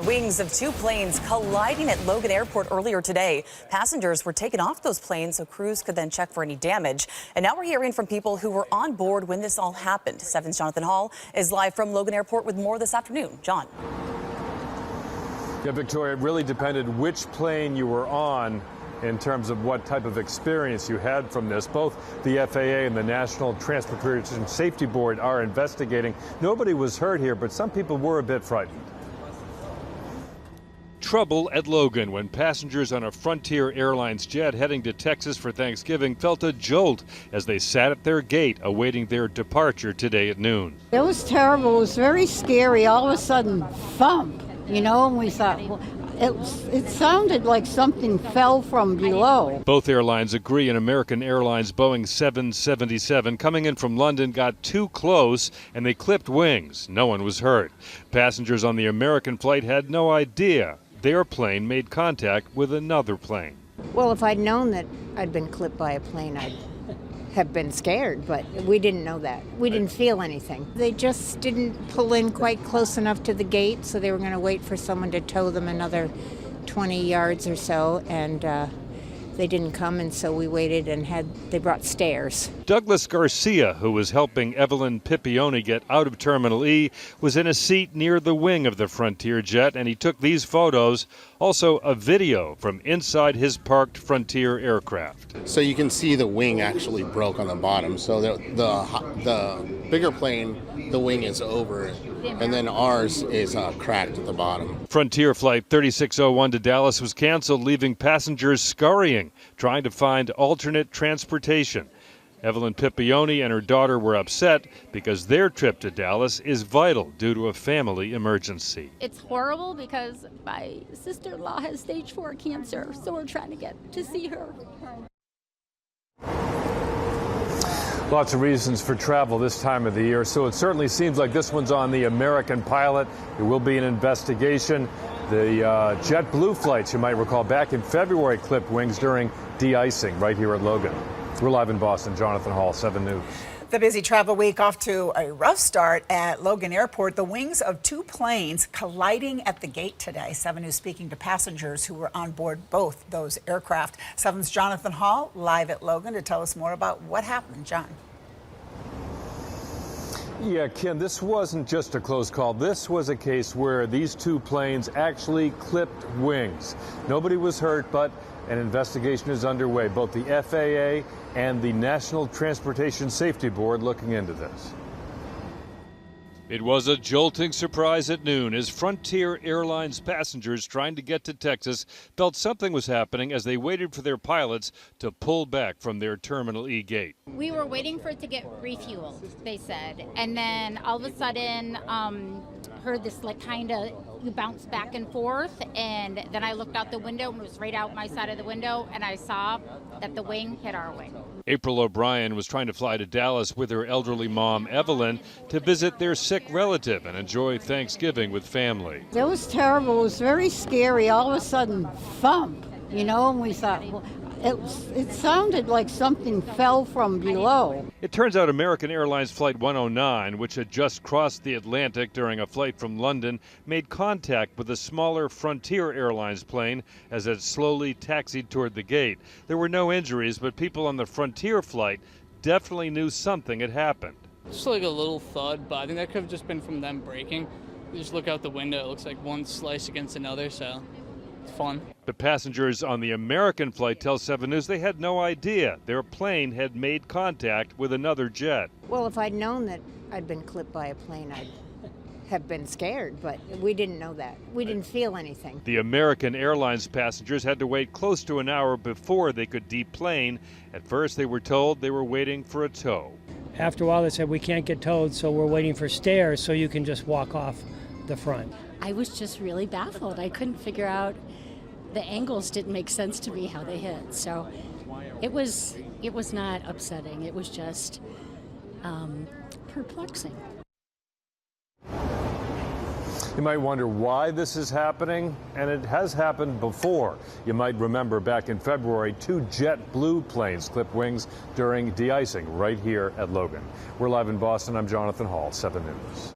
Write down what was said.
wings of two planes colliding at Logan Airport earlier today. Passengers were taken off those planes so crews could then check for any damage. And now we're hearing from people who were on board when this all happened. 7's Jonathan Hall is live from Logan Airport with more this afternoon. John. Yeah, Victoria, it really depended which plane you were on in terms of what type of experience you had from this. Both the FAA and the National Transportation Safety Board are investigating. Nobody was hurt here, but some people were a bit frightened. Trouble at Logan when passengers on a Frontier Airlines jet heading to Texas for Thanksgiving felt a jolt as they sat at their gate awaiting their departure today at noon. It was terrible. It was very scary. All of a sudden, thump, and we thought, well, it sounded like something fell from below. Both airlines agree an American Airlines Boeing 777 coming in from London got too close and they clipped wings. No one was hurt. Passengers on the American flight had no idea their plane made contact with another plane. Well, if I'd known that I'd been clipped by a plane, I'd have been scared, but we didn't know that. We didn't feel anything. They just didn't pull in quite close enough to the gate, so they were going to wait for someone to tow them another 20 yards or so, and they didn't come, and so we waited and they brought stairs. Douglas Garcia, who was helping Evelyn Pippione get out of Terminal E, was in a seat near the wing of the Frontier jet, and he took these photos, also a video from inside his parked Frontier aircraft. So you can see the wing actually broke on the bottom. So the bigger plane, the wing is over, and then ours is cracked at the bottom. Frontier Flight 3601 to Dallas was canceled, leaving passengers scurrying, trying to find alternate transportation. Evelyn Pippione and her daughter were upset because their trip to Dallas is vital due to a family emergency. It's horrible because my sister-in-law has stage 4 cancer, so we're trying to get to see her. Lots of reasons for travel this time of the year, so it certainly seems like this one's on the American pilot. There will be an investigation. The JetBlue flights, you might recall, back in February clipped wings during de-icing right here at Logan. We're live in Boston. Jonathan Hall, 7 News. The busy travel week off to a rough start at Logan Airport. The wings of two planes colliding at the gate today. 7 News speaking to passengers who were on board both those aircraft. 7's Jonathan Hall live at Logan to tell us more about what happened. John. Yeah, Kim, this wasn't just a close call. This was a case where these two planes actually clipped wings. Nobody was hurt, but an investigation is underway. Both the FAA and the National Transportation Safety Board looking into this. It was a jolting surprise at noon as Frontier Airlines passengers trying to get to Texas felt something was happening as they waited for their pilots to pull back from their Terminal E gate. We were waiting for it to get refueled, they said, and then all of a sudden heard this kind of bounce back and forth, and then I looked out the window and it was right out my side of the window, and I saw that the wing hit our wing. April O'Brien was trying to fly to Dallas with her elderly mom, Evelyn, to visit their sick relative and enjoy Thanksgiving with family. It was terrible. It was very scary. All of a sudden, thump, and we thought, well, it sounded like something fell from below. It turns out American Airlines Flight 109, which had just crossed the Atlantic during a flight from London, made contact with a smaller Frontier Airlines plane as it slowly taxied toward the gate. There were no injuries, but people on the Frontier flight definitely knew something had happened. Just like a little thud, but I think that could have just been from them braking. You just look out the window, it looks like one slice against another, so it's fun. The passengers on the American flight tell 7 News they had no idea their plane had made contact with another jet. Well, if I'd known that I'd been clipped by a plane, I'd have been scared, but we didn't know that. We didn't feel anything. The American Airlines passengers had to wait close to an hour before they could deplane. At first, they were told they were waiting for a tow. After a while, they said, we can't get towed, so we're waiting for stairs so you can just walk off the front. I was just really baffled. I couldn't figure out, the angles didn't make sense to me how they hit. So it was not upsetting. It was just perplexing. You might wonder why this is happening, and it has happened before. You might remember back in February, 2 JetBlue planes clipped wings during de-icing right here at Logan. We're live in Boston. I'm Jonathan Hall, 7 News.